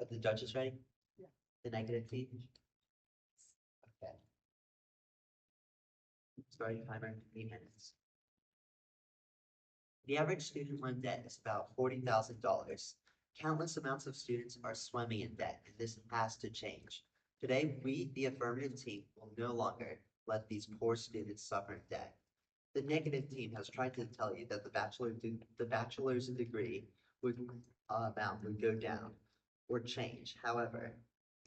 Are the judges ready? Yeah. The negative team? Okay. Starting timer, 8 minutes. The average student loan debt is about $40,000. Countless amounts of students are swimming in debt, and this has to change. Today, we, the affirmative team, will no longer let these poor students suffer in debt. The negative team has tried to tell you that the bachelor's degree amount would go down or change. However,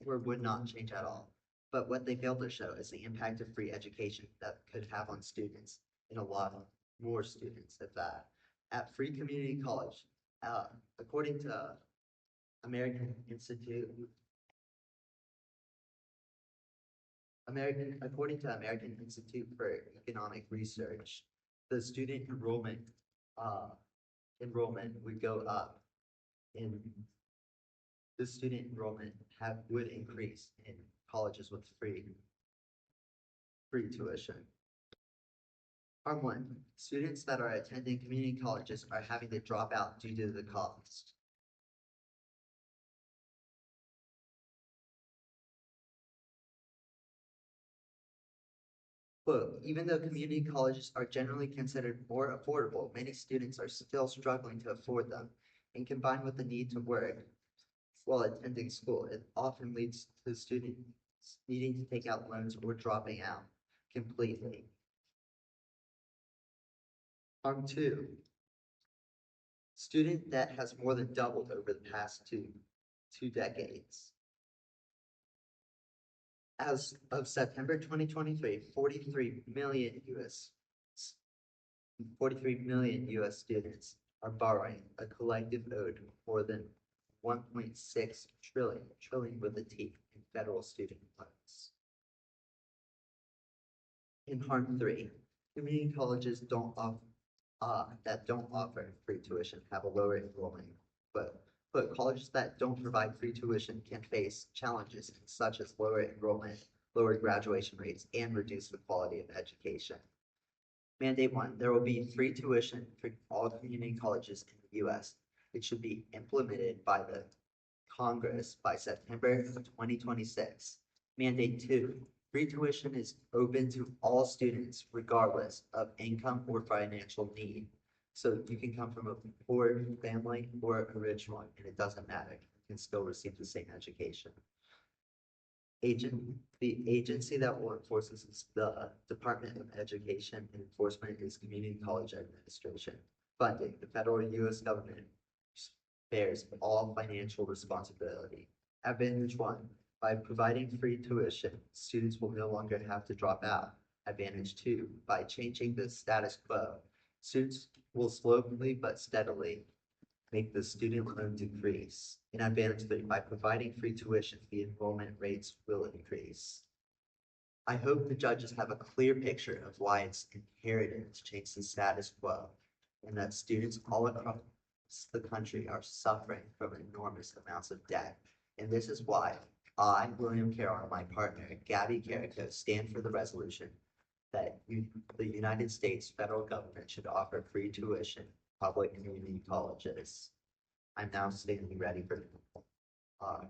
or would not change at all. But what they failed to show is the impact of free education that could have on students, and a lot more students at that. At Free Community College, according to American Institute, according to American Institute for Economic Research, the student enrollment would go up, and the student enrollment would increase in colleges with free tuition. Harm one, students that are attending community colleges are having to drop out due to the cost. Quote, even though community colleges are generally considered more affordable, many students are still struggling to afford them, and combined with the need to work while attending school, it often leads to students needing to take out loans or dropping out completely. Harm two, student debt has more than doubled over the past two decades. As of September 2023, 43 million US students are borrowing a collective owed more than 1.6 trillion with a T in federal student loans. In harm three, community colleges that don't offer free tuition have a lower enrollment, but colleges that don't provide free tuition can face challenges such as lower enrollment, lower graduation rates, and reduce the quality of education. Mandate one, there will be free tuition for all community colleges in the US. It should be implemented by the Congress by September 2026. Mandate two, free tuition is open to all students regardless of income or financial need. So you can come from a poor family or a rich one, and it doesn't matter. You can still receive the same education. The agency that will enforce this is the Department of Education, and enforcement is Community College Administration. Funding, the federal US government bears all financial responsibility. Advantage one, by providing free tuition, students will no longer have to drop out. Advantage two, by changing the status quo, students will slowly but steadily make the student loan decrease. In advantage three, by providing free tuition, the enrollment rates will increase. I hope the judges have a clear picture of why it's imperative to change the status quo, and that students all across the country are suffering from enormous amounts of debt. And this is why I, William Carroll, and my partner, Gabby Carrico, stand for the resolution that the United States federal government should offer free tuition in public community colleges. I'm now standing ready for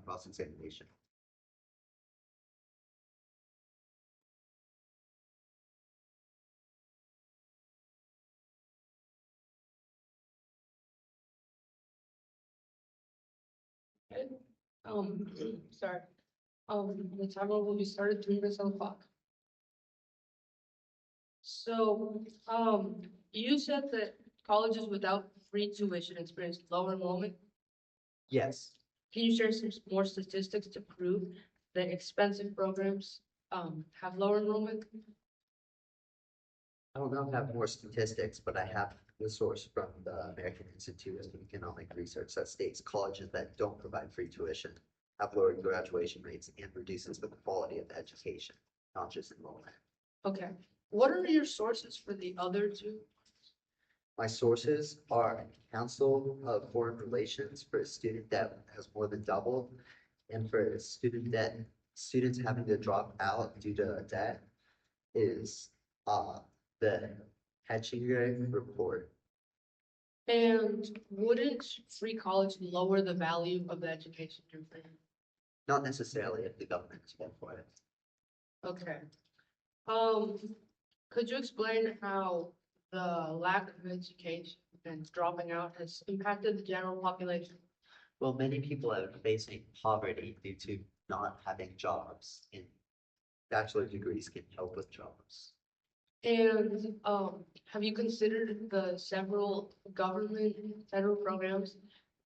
cross-examination. Um, sorry. The timer will be started 3 minutes on the clock. So, you said that colleges without free tuition experience lower enrollment. Yes, Can you share some more statistics to prove that expensive programs, have lower enrollment? I don't know if I have more statistics, but I have the source from the American Institute of Economic Research that states colleges that don't provide free tuition have lower graduation rates and reduces the quality of education, not just enrollment. Okay. What are your sources for the other two? My sources are Council of Foreign Relations for student debt has more than doubled, and for student debt, students having to drop out due to debt is the Hetchinger report. And wouldn't free college lower the value of the education you're free? Not necessarily if the government is paying for it. Okay. Could you explain how the lack of education and dropping out has impacted the general population? Well, many people are facing poverty due to not having jobs, and bachelor degrees can help with jobs. And have you considered the several government federal programs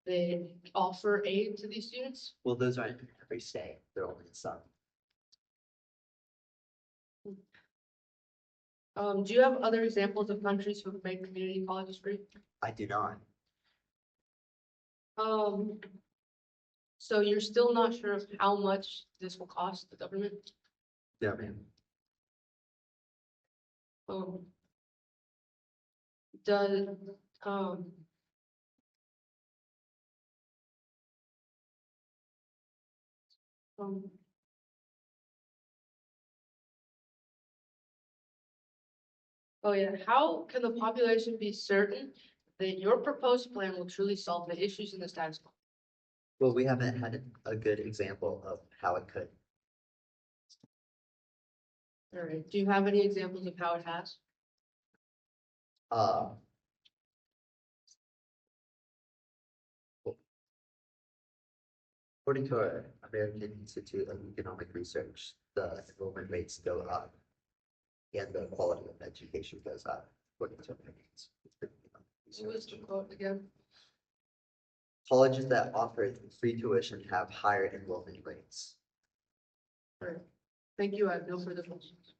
that offer aid to these students? Well, those aren't in every state, they're only in some. Do you have other examples of countries who have made community colleges free? I do not. So you're still not sure of how much this will cost the government? No, ma'am. Does, um, um, oh yeah, how can the population be certain that your proposed plan will truly solve the issues in the status quo? Well, we haven't had a good example of how it could. All right, do you have any examples of how it has? Uh, According to our American Institute of Economic Research, the enrollment rates go up and the quality of education goes up, according to American Institute of Economic What was the Research. quote again? Colleges that offer free tuition have higher enrollment rates. All right, thank you, I have no further questions.